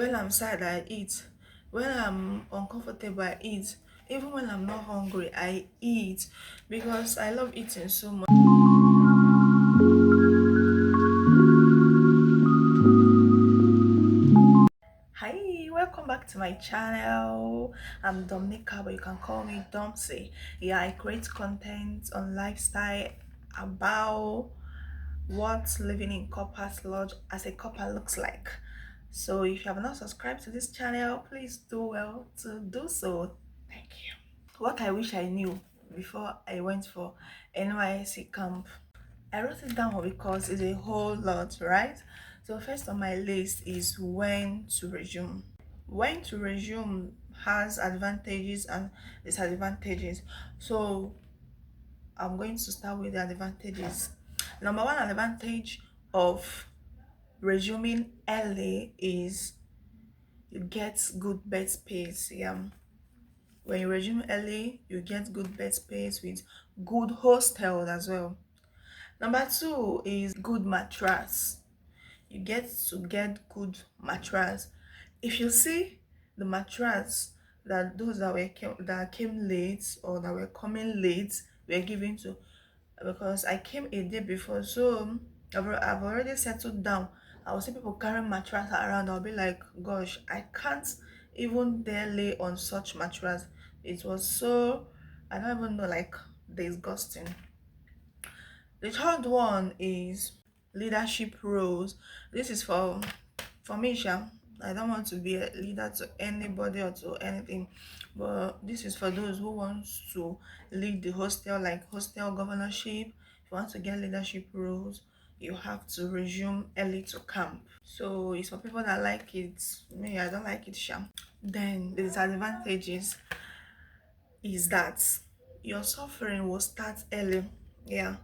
When I'm sad, I eat. When I'm uncomfortable, I eat. Even when I'm not hungry, I eat because I love eating so much. Hi, welcome back to my channel. I'm Dominica, but you can call me Domsy. Yeah, I create content on lifestyle about what living in Copper's Lodge as a copper looks like. So if you have not subscribed to this channel, please do well to do so. Thank you. What I wish I knew before I went for NYSC camp. I wrote it down because it's a whole lot, right? So first on my list is when to resume. When to resume has advantages and disadvantages. So I'm going to start with the advantages. Number one advantage of resuming early is you get good bed space. Yeah, when you resume early, you get good bed space with good hostels as well. Number two is good mattress. You get good mattress. If you see the mattress that those that came late or that were coming late were given to, because I came a day before, so I've already settled down. I will see people carrying mattress around. I'll be like, gosh, I can't even dare lay on such mattress. It was so, I don't even know, like, disgusting. The third one is leadership roles. This is for me, Sha. I don't want to be a leader to anybody or to anything, but this is for those who want to lead the hostel, like hostel governorship. If you want to get leadership roles, you have to resume early to camp. So it's for people that like it. Me, I don't like it, Sha. Then the disadvantages is that your suffering will start early. Yeah,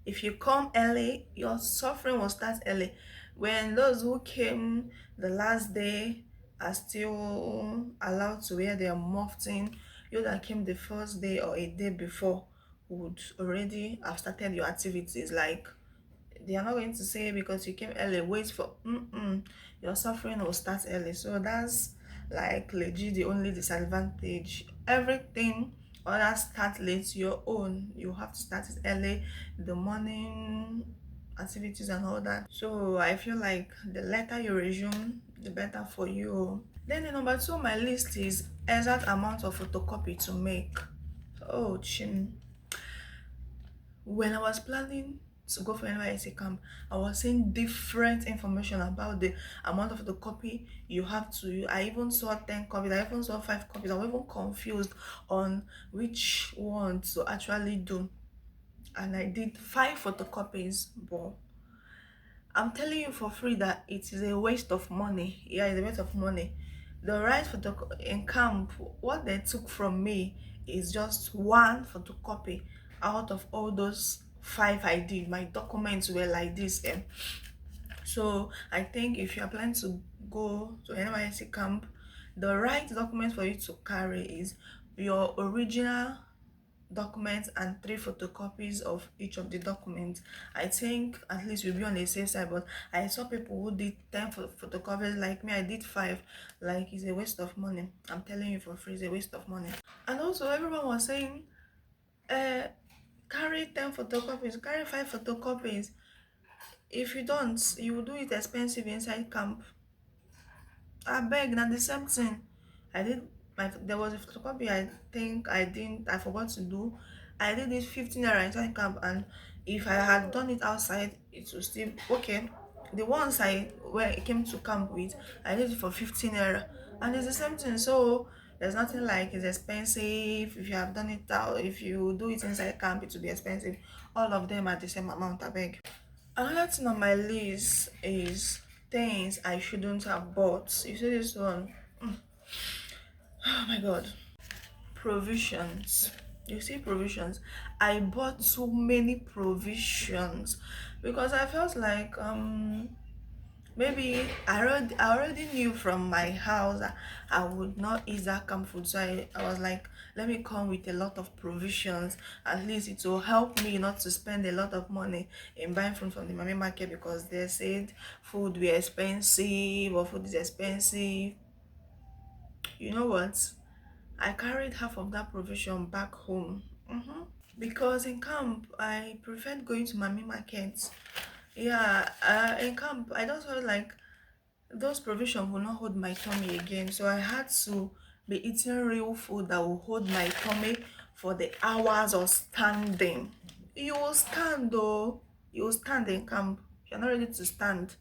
if you come early, your suffering will start early. When those who came the last day are still allowed to wear their muftin, you that came the first day or a day before would already have started your activities. Like, they are not going to say because you came early, wait for your suffering will start early. So that's like legit the only disadvantage. Everything other start late, your own, you have to start it early, the morning activities and all that. So I feel like the later you resume, the better for you. Then the number two on my list is exact amount of photocopy to make. Oh chin, when I was planning to go for NYSC camp, I was seeing different information about the amount of the copy you have to. I even saw 10 copies, I even saw 5 copies. I was even confused on which one to actually do. And I did 5 photocopies, but I'm telling you for free that it is a waste of money. Yeah, it's a waste of money. The right photo in camp, what they took from me is just 1 photocopy out of all those 5 I did. My documents were like this. So I think if you are planning to go to NYSC camp, the right document for you to carry is your original documents and 3 photocopies of each of the documents. I think at least we'll be on the safe side, but I saw people who did 10 photocopies. Like me, I did 5. Like, it's a waste of money. I'm telling you for free, it's a waste of money. And also everyone was saying, carry 10 photocopies, carry 5 photocopies. If you don't, you will do it expensive inside camp. I beg, na the same thing. I did there was a photocopy I forgot to do. I did it 15 naira inside camp, and if I had done it outside, it was still okay. The ones I where it came to camp with, I did it for 15 naira, and it's the same thing. So there's nothing like it's expensive. If you have done it out, if you do it inside camp, it will be expensive. All of them are the same amount, I beg. Another thing on my list is things I shouldn't have bought. You see this one? Oh my god. Provisions. You see, provisions. I bought so many provisions because I felt like Maybe I already knew from my house that I would not eat that camp food. So I was like, let me come with a lot of provisions. At least it will help me not to spend a lot of money in buying food from the mommy market, because they said food were expensive or food is expensive. You know what? I carried half of that provision back home. Because in camp I preferred going to mommy market. Yeah, in camp I just felt like those provisions will not hold my tummy again. So I had to be eating real food that will hold my tummy for the hours of standing. You will stand though. You will stand in camp. If you're not ready to stand,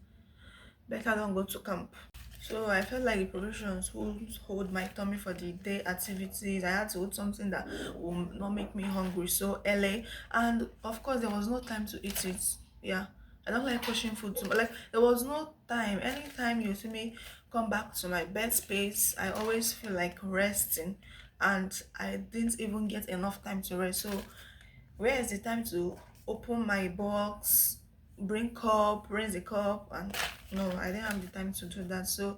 better don't go to camp. So I felt like the provisions would hold my tummy for the day activities. I had to hold something that will not make me hungry so early. And of course, there was no time to eat it. Yeah. I don't like pushing food too much. Like, there was no time. Anytime you see me come back to my bed space, I always feel like resting. And I didn't even get enough time to rest. So where is the time to open my box, bring cup, raise the cup? And no, I didn't have the time to do that. So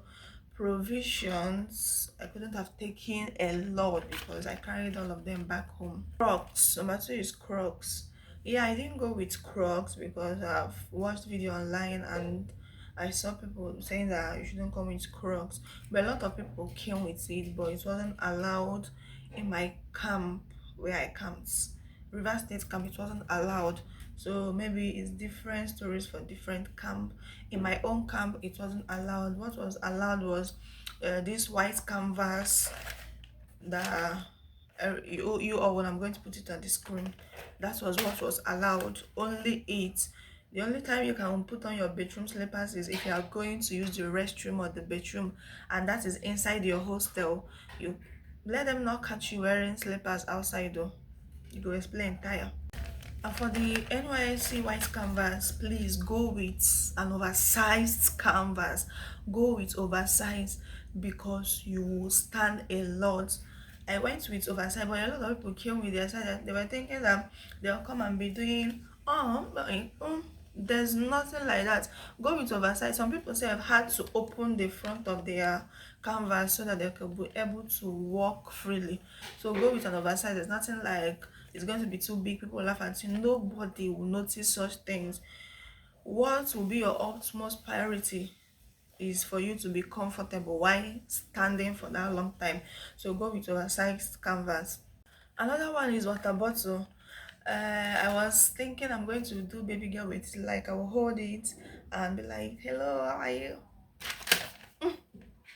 provisions, I couldn't have taken a lot because I carried all of them back home. Crocs, number two is Crocs. Yeah, I didn't go with Crocs because I've watched video online and I saw people saying that you shouldn't come with Crocs, but a lot of people came with it, but it wasn't allowed in my camp where I camped. River State camp, it wasn't allowed. So maybe it's different stories for different camp. In my own camp, it wasn't allowed. What was allowed was this white canvas that you or when I'm going to put it on the screen. That was what was allowed. Only it. The only time you can put on your bedroom slippers is if you are going to use the restroom or the bedroom, and that is inside your hostel. You let them not catch you wearing slippers outside though. You go explain tire. And for the NYSC white canvas, please go with an oversized canvas. Go with oversized because you will stand a lot. I went with oversized, but a lot of people came with their size. They were thinking that they'll come and be doing, there's nothing like that. Go with oversized. Some people say I've had to open the front of their canvas so that they could be able to walk freely. So go with an oversized. There's nothing like it's going to be too big, people laugh at you. Nobody will notice such things. What will be your utmost priority is for you to be comfortable while standing for that long time. So go with oversized canvas. Another one is water bottle. I was thinking I'm going to do baby girl with it. Like I will hold it and be like, hello, how are you?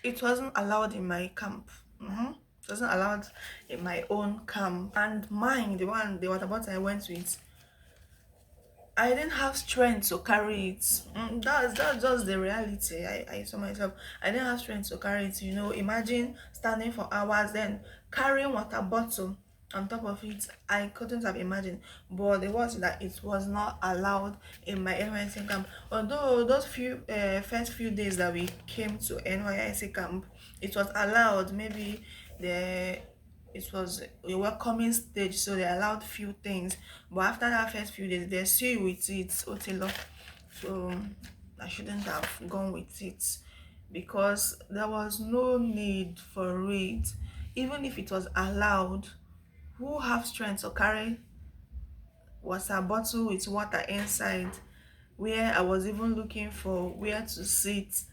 It wasn't allowed in my camp. It wasn't allowed in my own camp. And mine, the water bottle I went with, I didn't have strength to carry it. That's just the reality. I saw myself. I didn't have strength to carry it. Imagine standing for hours, then carrying water bottle on top of it. I couldn't have imagined. But the was that it was not allowed in my NYSC camp. Although those first few days that we came to NYSC camp, it was allowed. Maybe the it was a welcoming stage, so they allowed few things, but after that first few days they see you with it otelo. So I shouldn't have gone with it because there was no need for it. Even if it was allowed, who have strength to carry water bottle with water inside, where I was even looking for where to sit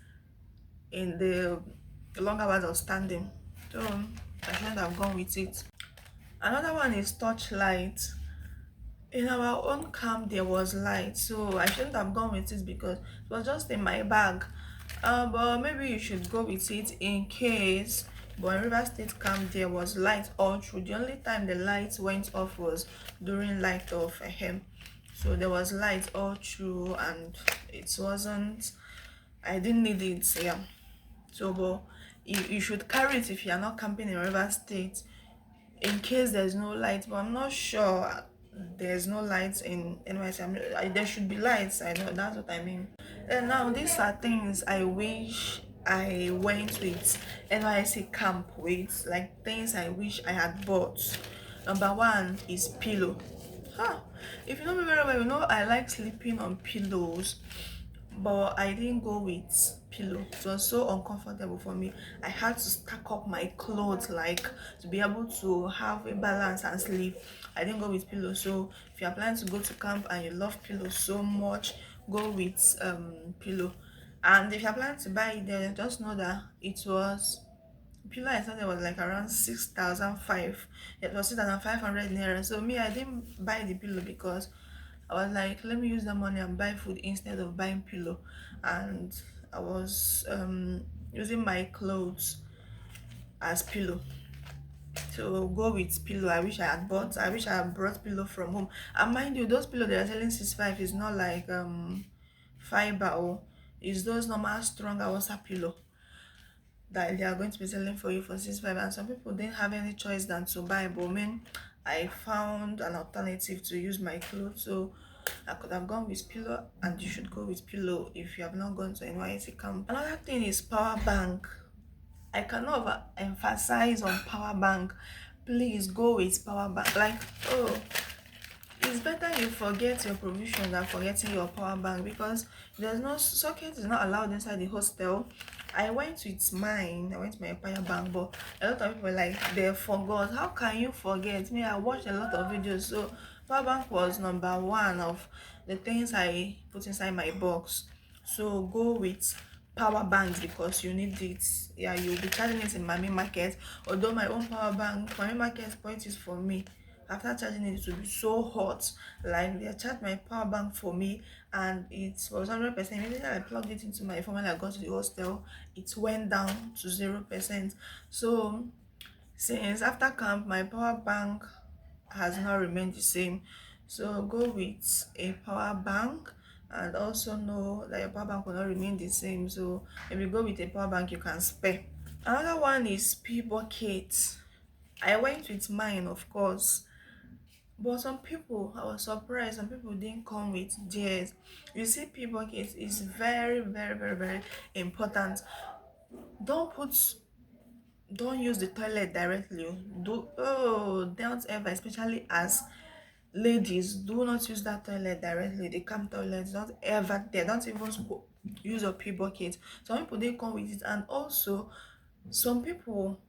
in the long hours of standing? So I shouldn't have gone with it. Another one is torchlight. In our own camp there was light, so I shouldn't have gone with it because it was just in my bag. But maybe you should go with it in case. But in River State camp there was light all through. The only time the light went off was during light of him. So there was light all through and it wasn't, I didn't need it. Yeah. So but you should carry it if you are not camping in River State in case there's no light, but I'm not sure there's no lights in NYC. There should be lights, I know, that's what I mean. And now these are things I wish I went with NYC camp with, like things I wish I had bought. Number one is pillow. If you know me very well, you know I like sleeping on pillows, but I didn't go with pillow. It was so uncomfortable for me. I had to stack up my clothes like to be able to have a balance and sleep. I didn't go with pillow. So if you are planning to go to camp and you love pillow so much, go with pillow. And if you're planning to buy it, then just know that it was pillow. I thought it was like around 6,005. It was 6,500 naira. So me, I didn't buy the pillow because I was like, let me use the money and buy food instead of buying pillow. And I was using my clothes as pillow. So go with pillow. I wish I had brought pillow from home. And mind you, those pillow they are selling 6.5 is not like fiber or it's those normal strong Awasa pillow that they are going to be selling for you for 6.5. And some people didn't have any choice than to buy, but man, I found an alternative to use my clothes. So I could have gone with pillow, and you should go with pillow if you have not gone to NYSC camp. Another thing is power bank. I cannot emphasize on power bank. Please go with power bank. Like, oh, it's better you forget your provision than forgetting your power bank, because there's no socket is not allowed inside the hostel. I went with mine. I went with my power bank, but a lot of people were like they forgot. How can you forget? Me, I watched a lot of videos, so power bank was number one of the things I put inside my box. So go with power banks because you need it. Yeah, you'll be charging it in Mami Market. Although my own power bank, Mami Market point is for me. After charging it, it will be so hot. Like they charged my power bank for me, and it was 100%. Immediately I plugged it into my phone when I got to the hostel, it went down to 0%. So since after camp, my power bank has not remained the same. So go with a power bank, and also know that your power bank will not remain the same. So if you go with a power bank you can spare. Another one is pea bucket. I went with mine, of course, but some people, I was surprised, some people didn't come with theirs. You see, pea bucket is very, very, very, very important. Don't put don't use the toilet directly. Don't ever, especially as ladies, do not use that toilet directly. The camp toilet, don't ever there. Don't even use a pee bucket. Some people they come with it, and also some people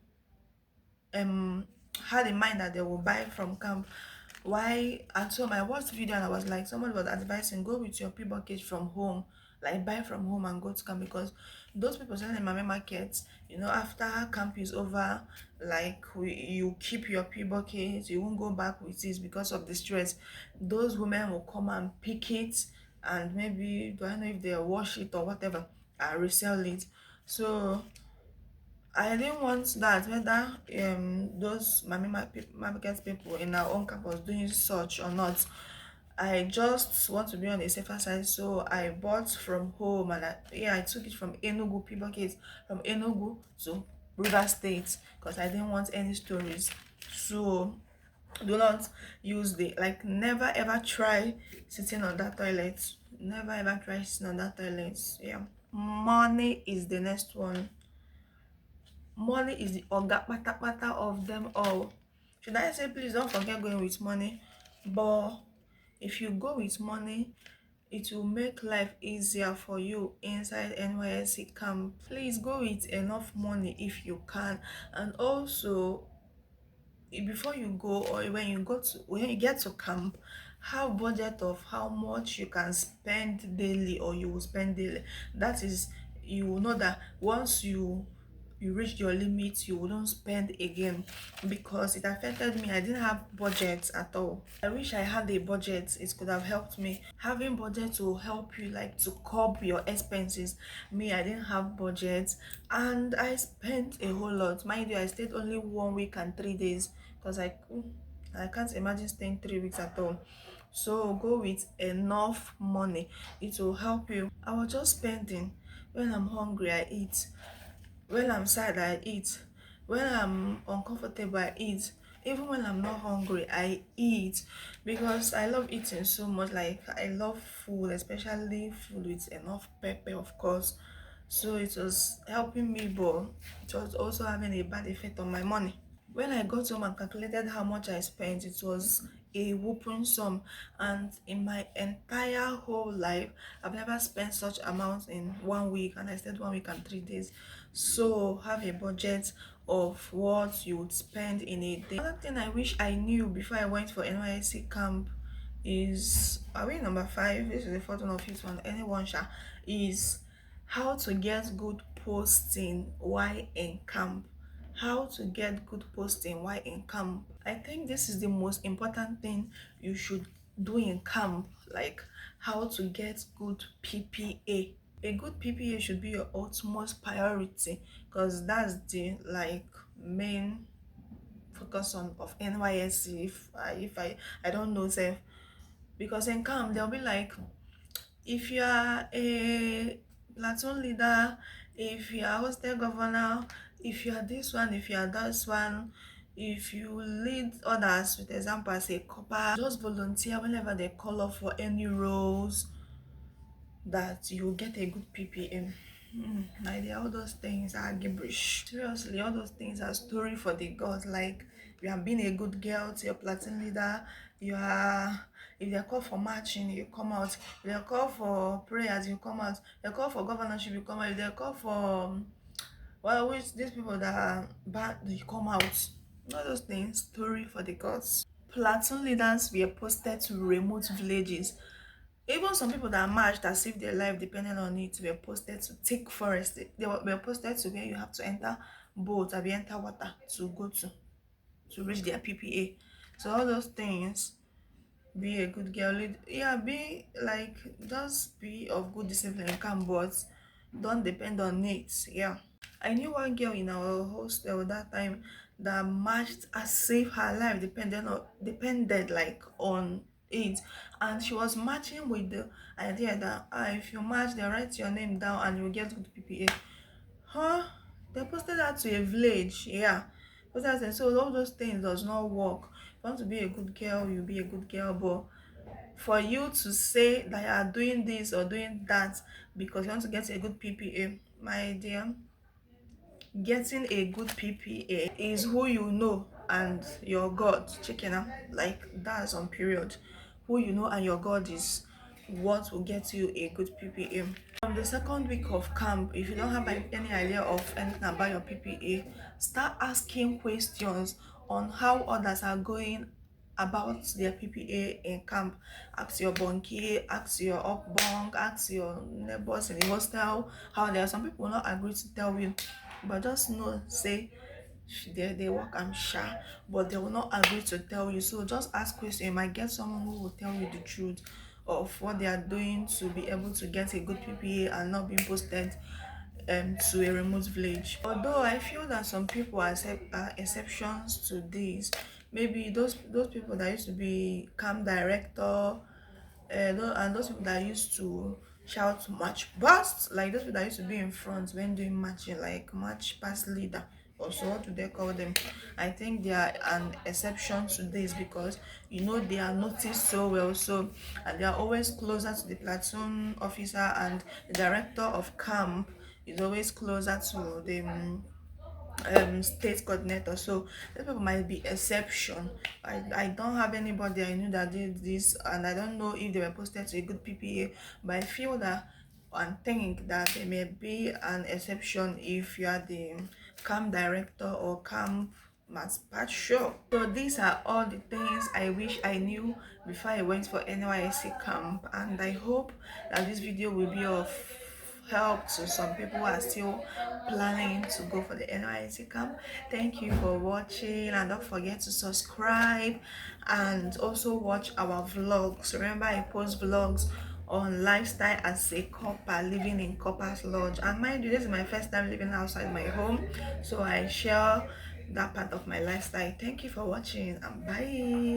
um had in mind that they will buy from camp. Why? At home I watched video and I was like, someone was advising go with your pee bucket from home, like buy from home and go to camp, because those people selling in my markets, after camp is over, like you keep your pee bucket, you won't go back with it because of the stress. Those women will come and pick it, and maybe do I know if they wash it or whatever and resell it. So I didn't want that, whether those market people in our own campus doing such or not. I just want to be on the safer side, so I bought from home, and I took it from Enugu, pea bucket from Enugu to River State, because I didn't want any stories. So do not use never ever try sitting on that toilet. Never ever try sitting on that toilet. Yeah. Money is the next one. Money is the oga patapata of them all. Should I say please don't forget going with money? But if you go with money, it will make life easier for you inside NYSC camp. Please go with enough money if you can. And also, before you go, or when you get to camp, have budget of how much you can spend daily, or you will spend daily. That is, you will know that once you reach your limit, you wouldn't spend again, because it affected me. I didn't have budget at all. I wish I had a budget. It could have helped me. Having budget will help you, like, to curb your expenses. Me, I didn't have budget, and I spent a whole lot. Mind you, I stayed only 1 week and 3 days, because I can't imagine staying 3 weeks at all. So go with enough money. It will help you. I was just spending. When I'm hungry I eat, when I'm sad I eat, when I'm uncomfortable I eat, even when I'm not hungry I eat, because I love eating so much. Like, I love food, especially food with enough pepper, of course. So it was helping me, but it was also having a bad effect on my money. When I got home and calculated how much I spent, it was a whooping sum. And in my entire whole life, I've never spent such amount in 1 week, and I stayed 1 week and 3 days. So have a budget of what you would spend in a day. Another thing I wish I knew before I went for NYSC camp is, are we number 5? This is the fourth one or fifth one, anyone sha, is how to get good posting while in camp. How to get good posting while in camp. I think this is the most important thing you should do in camp, like how to get good PPA. A good PPA should be your utmost priority, because that's the like main focus on of NYSC. If I don't know sef, because in camp they'll be like, if you are a platoon leader, if you are hostel governor, if you are this one, if you are that one, if you lead others, with example as a corper, just volunteer whenever they call up for any roles, that you get a good PPM. Like all those things are gibberish. Seriously, all those things are story for the gods. Like, you have been a good girl to your platoon leader. You are, if they call for marching, you come out. If they call for prayers, you come out. If they call for governorship, you come out. If they call for, well, which these people that are bad, you come out. All those things, story for the gods. Platoon leaders were posted to remote villages. Even some people that marched as if their life depended on it were posted to take forest. They were posted to where you have to enter boat or enter water to go to reach their PPA. So all those things, be a good girl, yeah, be like, just be of good discipline, calm, but don't depend on it. Yeah, I knew one girl in our hostel that time that marched as if her life depended like on it, and she was marching with the idea that, if you march, they write your name down and you get good PPA. Huh? They posted that to a village. Yeah, posted that. So all those things does not work. If you want to be a good girl, you be a good girl, but for you to say that you are doing this or doing that because you want to get a good PPA, my dear, getting a good PPA is who you know and your God. Chicken out, like that's on period. Who you know and your God is what will get you a good PPA. From the second week of camp, if you don't have any idea of anything about your PPA, start asking questions on how others are going about their PPA in camp. Ask your bunkie, ask your up bunk, ask your neighbors in the hostel how they are. Some people will not agree to tell you, but just know, say they work and share, but they will not agree to tell you. So just ask questions. You might get someone who will tell you the truth of what they are doing to be able to get a good PPA and not being posted to a remote village. Although I feel that some people are exceptions to this. Maybe those people that used to be camp director, and those people that used to shout march past, like those people that used to be in front when doing marching, like march past leader, also what do they call them? I think they are an exception to this, because they are noticed so well, so and they are always closer to the platoon officer, and the director of camp is always closer to the state coordinator. So these people might be exception. I don't have anybody I knew that did this, and I don't know if they were posted to a good PPA, but I feel that and think that there may be an exception if you are the camp director or camp mascot. Sure. So these are all the things I wish I knew before I went for NYSC camp, and I hope that this video will be of help to some people who are still planning to go for the NYSC camp. Thank you for watching, and don't forget to subscribe and also watch our vlogs. Remember, I post vlogs on lifestyle as a corper, living in Corper's Lodge, and mind you, this is my first time living outside my home, so I share that part of my lifestyle. Thank you for watching, and bye.